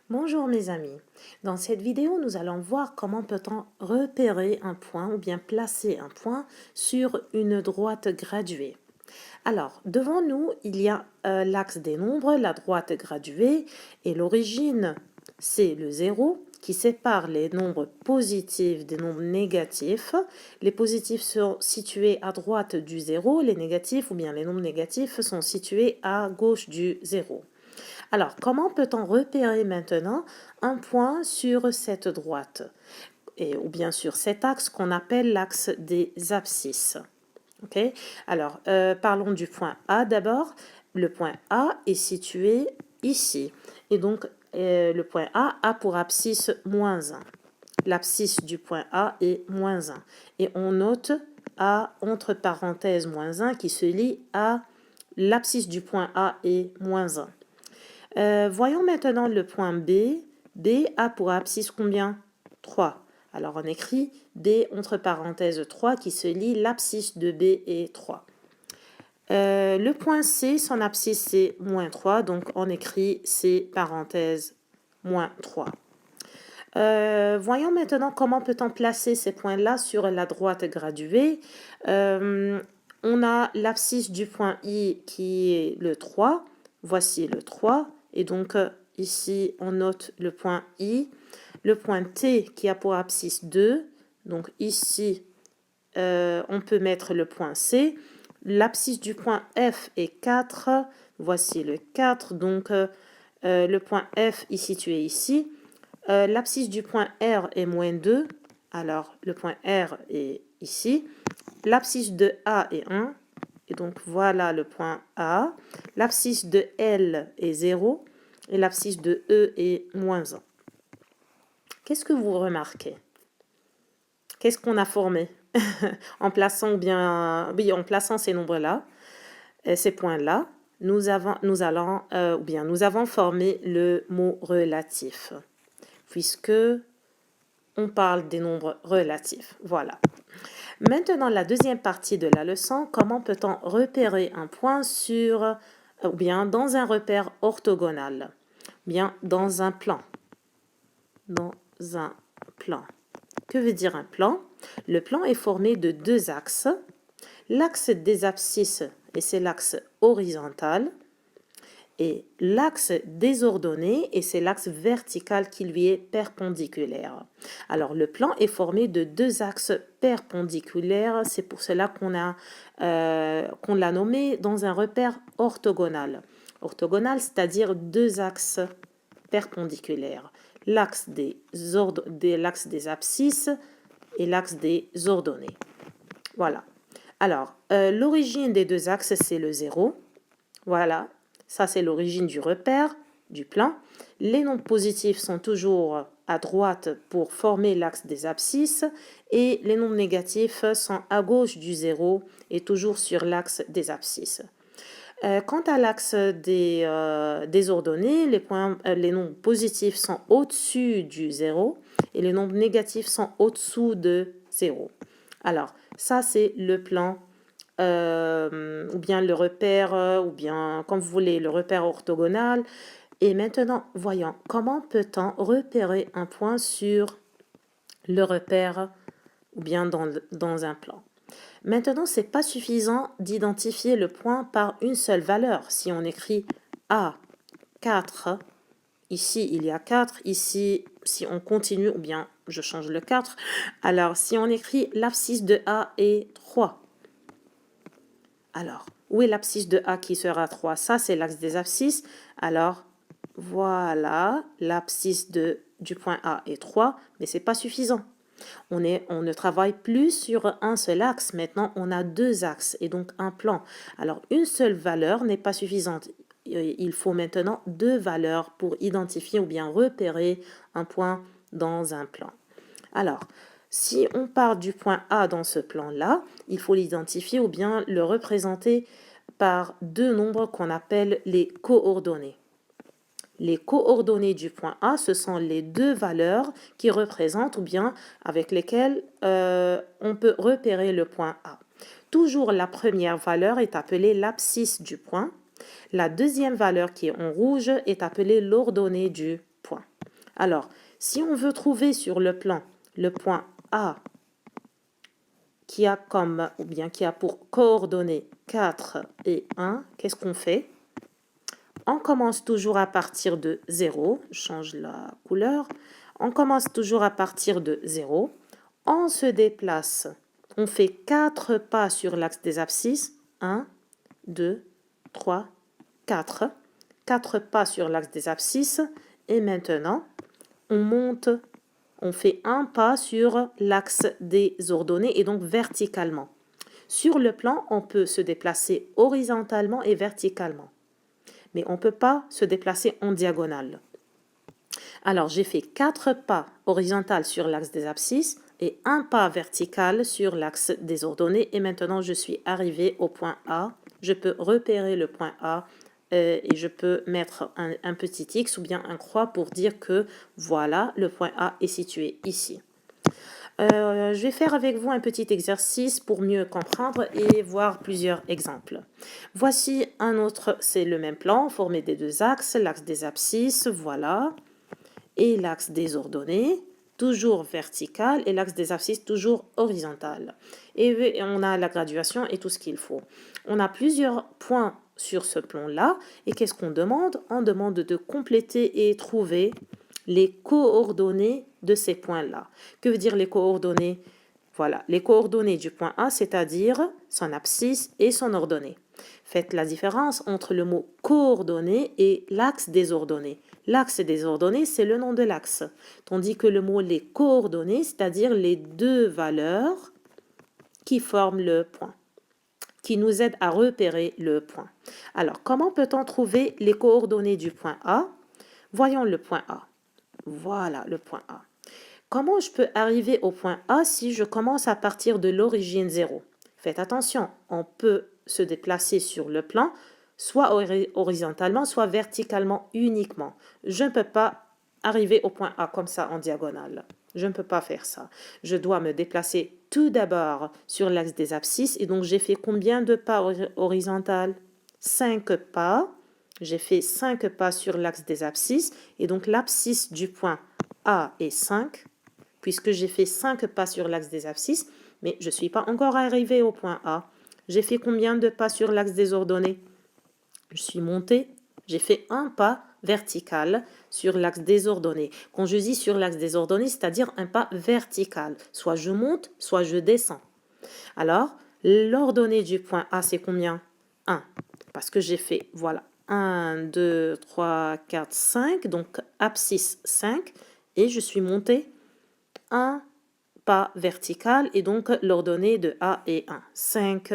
Bonjour mes amis, dans cette vidéo nous allons voir comment peut-on repérer un point ou bien placer un point sur une droite graduée. Alors devant nous il y a l'axe des nombres, la droite graduée et l'origine c'est le 0 qui sépare les nombres positifs des nombres négatifs. Les positifs sont situés à droite du 0, les négatifs ou bien les nombres négatifs sont situés à gauche du 0. Alors, comment peut-on repérer maintenant un point sur cette droite ou bien sur cet axe qu'on appelle l'axe des abscisses? Ok. Alors, parlons du point A d'abord. Le point A est situé ici. Et donc, le point A pour abscisse moins 1. L'abscisse du point A est moins 1. Et on note A entre parenthèses moins 1 qui se lie à l'abscisse du point A est moins 1. Voyons maintenant le point B. B a pour abscisse combien? 3. Alors on écrit B entre parenthèses 3 qui se lie l'abscisse de B est 3. Le point C, son abscisse c'est moins 3, donc on écrit C parenthèse moins 3. Voyons maintenant comment peut-on placer ces points-là sur la droite graduée. On a l'abscisse du point I qui est le 3. Voici le 3. Et donc ici, on note le point I. Le point T qui a pour abscisse 2. Donc ici, on peut mettre le point C. L'abscisse du point F est 4. Voici le 4. Donc le point F est situé ici. L'abscisse du point R est moins 2. Alors le point R est ici. L'abscisse de A est 1. Et donc voilà le point A. L'abscisse de L est 0. Et l'abscisse de E est moins 1. Qu'est-ce que vous remarquez? Qu'est-ce qu'on a formé en plaçant en plaçant ces nombres-là, ces points-là, nous avons formé le mot relatif, puisque on parle des nombres relatifs. Voilà. Maintenant, la deuxième partie de la leçon, comment peut-on repérer un point sur, ou bien dans un repère orthogonal, bien dans un plan. Dans un plan. Que veut dire un plan? Le plan est formé de deux axes. L'axe des abscisses, et c'est l'axe horizontal, et l'axe désordonné, et c'est l'axe vertical qui lui est perpendiculaire. Alors, le plan est formé de deux axes perpendiculaires. C'est pour cela qu'on l'a nommé dans un repère orthogonal. Orthogonal, c'est-à-dire deux axes perpendiculaires. L'axe des abscisses et l'axe des ordonnées. Voilà. Alors, l'origine des deux axes, c'est le 0. Voilà. Ça, c'est l'origine du repère, du plan. Les nombres positifs sont toujours à droite pour former l'axe des abscisses et les nombres négatifs sont à gauche du 0 et toujours sur l'axe des abscisses. Quant à l'axe des ordonnées, les nombres positifs sont au-dessus du 0 et les nombres négatifs sont au-dessous de 0. Alors, ça, c'est le plan, ou bien le repère, ou bien, comme vous voulez, le repère orthogonal. Et maintenant, voyons, comment peut-on repérer un point sur le repère, ou bien dans un plan? Maintenant, ce n'est pas suffisant d'identifier le point par une seule valeur. Si on écrit A, 4, ici il y a 4, ici si on continue, ou bien je change le 4, alors si on écrit l'abscisse de A est 3, alors où est l'abscisse de A qui sera 3? Ça c'est l'axe des abscisses, alors voilà, l'abscisse du point A est 3, mais ce n'est pas suffisant. On ne travaille plus sur un seul axe. Maintenant, on a deux axes et donc un plan. Alors, une seule valeur n'est pas suffisante. Il faut maintenant deux valeurs pour identifier ou bien repérer un point dans un plan. Alors, si on part du point A dans ce plan-là, il faut l'identifier ou bien le représenter par deux nombres qu'on appelle les coordonnées. Les coordonnées du point A, ce sont les deux valeurs qui représentent ou bien avec lesquelles on peut repérer le point A. Toujours la première valeur est appelée l'abscisse du point. La deuxième valeur qui est en rouge est appelée l'ordonnée du point. Alors, si on veut trouver sur le plan le point A qui a comme, ou bien qui a pour coordonnées 4 et 1, qu'est-ce qu'on fait? On commence toujours à partir de 0, je change la couleur. On commence toujours à partir de 0. On se déplace, on fait 4 pas sur l'axe des abscisses. 1, 2, 3, 4. 4 pas sur l'axe des abscisses. Et maintenant, on monte, on fait un pas sur l'axe des ordonnées et donc verticalement. Sur le plan, on peut se déplacer horizontalement et verticalement. Mais on ne peut pas se déplacer en diagonale. Alors, j'ai fait 4 pas horizontal sur l'axe des abscisses et un pas vertical sur l'axe des ordonnées. Et maintenant, je suis arrivée au point A. Je peux repérer le point A et je peux mettre un petit X ou bien un croix pour dire que voilà, le point A est situé ici. Je vais faire avec vous un petit exercice pour mieux comprendre et voir plusieurs exemples. Voici un autre, c'est le même plan, formé des deux axes, l'axe des abscisses, voilà, et l'axe des ordonnées, toujours vertical, et l'axe des abscisses, toujours horizontal. Et on a la graduation et tout ce qu'il faut. On a plusieurs points sur ce plan-là, et qu'est-ce qu'on demande? On demande de compléter et trouver les coordonnées de ces points-là. Que veut dire les coordonnées? Voilà, les coordonnées du point A, c'est-à-dire son abscisse et son ordonnée. Faites la différence entre le mot coordonnées et l'axe des ordonnées. L'axe des ordonnées, c'est le nom de l'axe. Tandis que le mot les coordonnées, c'est-à-dire les deux valeurs qui forment le point, qui nous aident à repérer le point. Alors, comment peut-on trouver les coordonnées du point A? Voyons le point A. Voilà le point A. Comment je peux arriver au point A si je commence à partir de l'origine 0? Faites attention, on peut se déplacer sur le plan, soit horizontalement, soit verticalement uniquement. Je ne peux pas arriver au point A comme ça en diagonale. Je ne peux pas faire ça. Je dois me déplacer tout d'abord sur l'axe des abscisses. Et donc, j'ai fait combien de pas horizontales? 5 pas. J'ai fait 5 pas sur l'axe des abscisses. Et donc, l'abscisse du point A est 5, puisque j'ai fait 5 pas sur l'axe des abscisses. Mais je ne suis pas encore arrivé au point A. J'ai fait combien de pas sur l'axe des ordonnées? Je suis montée, j'ai fait un pas vertical sur l'axe des ordonnées. Quand je dis sur l'axe des ordonnées, c'est-à-dire un pas vertical. Soit je monte, soit je descends. Alors, l'ordonnée du point A, c'est combien? 1. Parce que j'ai fait, voilà, 1, 2, 3, 4, 5. Donc, abscisse 5. Et je suis montée un pas vertical. Et donc, l'ordonnée de A est 1. 5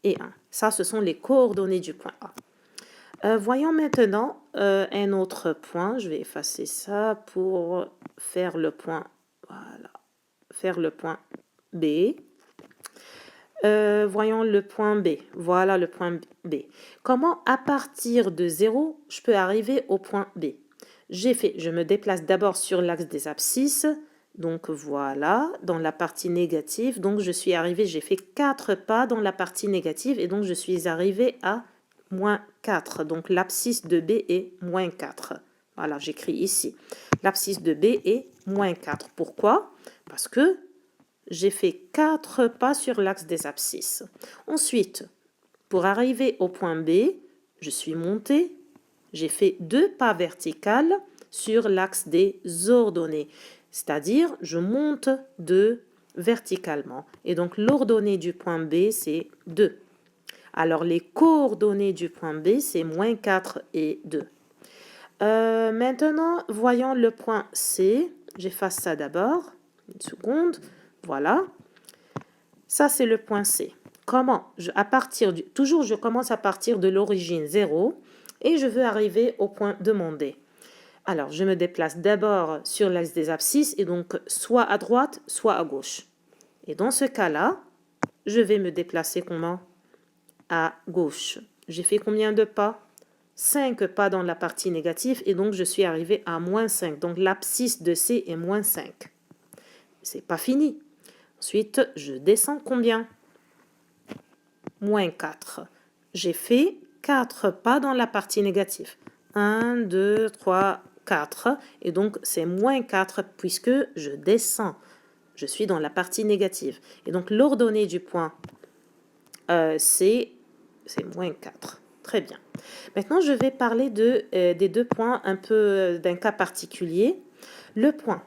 et 1. Ça, ce sont les coordonnées du point A. Voyons maintenant un autre point. Je vais effacer ça pour faire le point, voilà, faire le point B. Voyons le point B. Voilà le point B. Comment, à partir de 0, je peux arriver au point B? Je me déplace d'abord sur l'axe des abscisses. Donc voilà, dans la partie négative. Donc je suis arrivé, j'ai fait 4 pas dans la partie négative et donc je suis arrivé à moins 4. Donc l'abscisse de B est moins 4. Voilà, j'écris ici. L'abscisse de B est moins 4. Pourquoi? Parce que j'ai fait 4 pas sur l'axe des abscisses. Ensuite, pour arriver au point B, je suis montée, j'ai fait 2 pas verticales sur l'axe des ordonnées. C'est-à-dire, je monte 2 verticalement. Et donc, l'ordonnée du point B, c'est 2. Alors, les coordonnées du point B, c'est moins 4 et 2. Maintenant, voyons le point C. J'efface ça d'abord. Une seconde. Voilà. Ça, c'est le point C. Comment? Toujours, je commence à partir de l'origine 0 et je veux arriver au point demandé. Alors, je me déplace d'abord sur l'axe des abscisses et donc soit à droite, soit à gauche. Et dans ce cas-là, je vais me déplacer comment? À gauche. J'ai fait combien de pas? 5 pas dans la partie négative et donc je suis arrivé à moins 5. Donc l'abscisse de C est moins 5. C'est pas fini. Ensuite, je descends combien? Moins 4. J'ai fait 4 pas dans la partie négative. 1, 2, 3, 4 et donc c'est moins 4 puisque je descends. Je suis dans la partie négative. Et donc l'ordonnée du point c'est moins 4. Très bien. Maintenant, je vais parler des deux points un peu d'un cas particulier. Le point,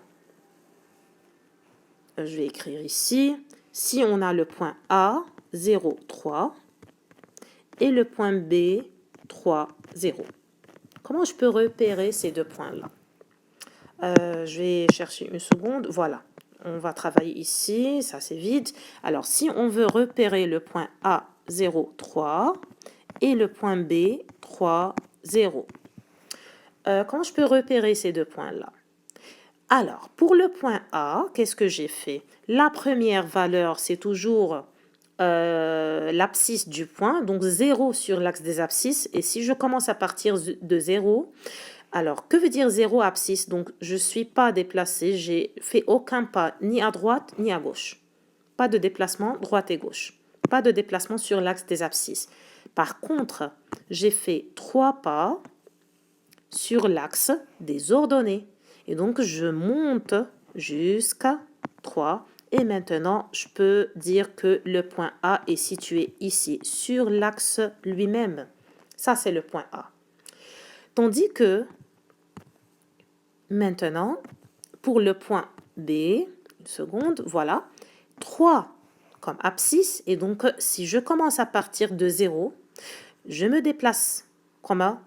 je vais écrire ici, si on a le point A, 0, 3, et le point B, 3, 0. Comment je peux repérer ces deux points-là? Je vais chercher une seconde. Voilà. On va travailler ici. Ça, c'est vide. Alors, si on veut repérer le point A, 0, 3 et le point B, 3, 0. Comment je peux repérer ces deux points-là? Alors, pour le point A, qu'est-ce que j'ai fait? La première valeur, c'est toujours l'abscisse du point, donc 0 sur l'axe des abscisses. Et si je commence à partir de 0, alors que veut dire 0 abscisse? Donc, je ne suis pas déplacée, j'ai fait aucun pas ni à droite ni à gauche. Pas de déplacement droite et gauche. Pas de déplacement sur l'axe des abscisses. Par contre, j'ai fait 3 pas sur l'axe des ordonnées. Et donc, je monte jusqu'à 3. Et maintenant, je peux dire que le point A est situé ici, sur l'axe lui-même. Ça, c'est le point A. Tandis que, maintenant, pour le point B, une seconde, voilà, 3 comme abscisse. Et donc, si je commence à partir de 0, je me déplace. Comment?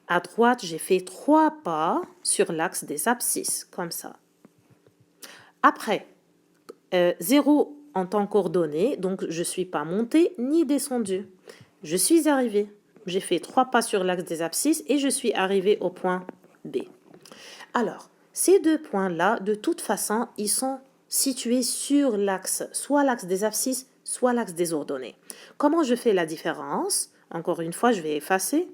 À droite, j'ai fait 3 pas sur l'axe des abscisses, comme ça. Après, 0 en tant qu'ordonnée, donc je ne suis pas montée ni descendue. Je suis arrivée. J'ai fait 3 pas sur l'axe des abscisses et je suis arrivée au point B. Alors, ces deux points-là, de toute façon, ils sont situés sur l'axe, soit l'axe des abscisses, soit l'axe des ordonnées. Comment je fais la différence? Encore une fois, je vais effacer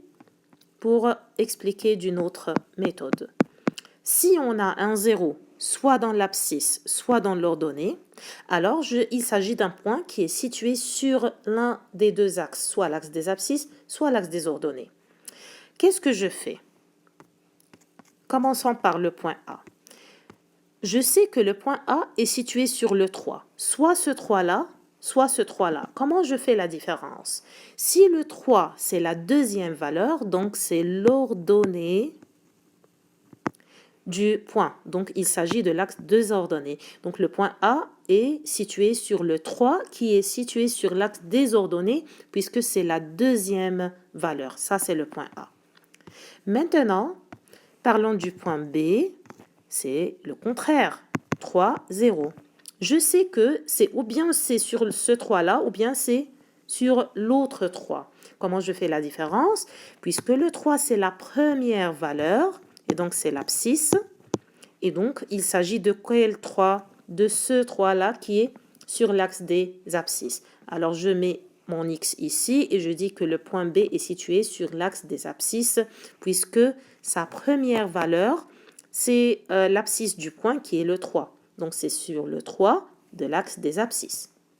pour expliquer d'une autre méthode. Si on a un 0, soit dans l'abscisse, soit dans l'ordonnée, alors il s'agit d'un point qui est situé sur l'un des deux axes, soit l'axe des abscisses, soit l'axe des ordonnées. Qu'est-ce que je fais? Commençons par le point A. Je sais que le point A est situé sur le 3, soit ce 3-là, soit ce 3-là. Comment je fais la différence? Si le 3, c'est la deuxième valeur, donc c'est l'ordonnée du point. Donc, il s'agit de l'axe deux ordonnées. Donc, le point A est situé sur le 3 qui est situé sur l'axe des ordonnées puisque c'est la deuxième valeur. Ça, c'est le point A. Maintenant, parlons du point B. C'est le contraire. 3, 0. Je sais que c'est ou bien c'est sur ce 3-là ou bien c'est sur l'autre 3. Comment je fais la différence? Puisque le 3, c'est la première valeur, et donc c'est l'abscisse. Et donc, il s'agit de quel 3? De ce 3-là qui est sur l'axe des abscisses. Alors, je mets mon X ici et je dis que le point B est situé sur l'axe des abscisses puisque sa première valeur, c'est l'abscisse du point qui est le 3. Donc, c'est sur le 3 de l'axe des abscisses.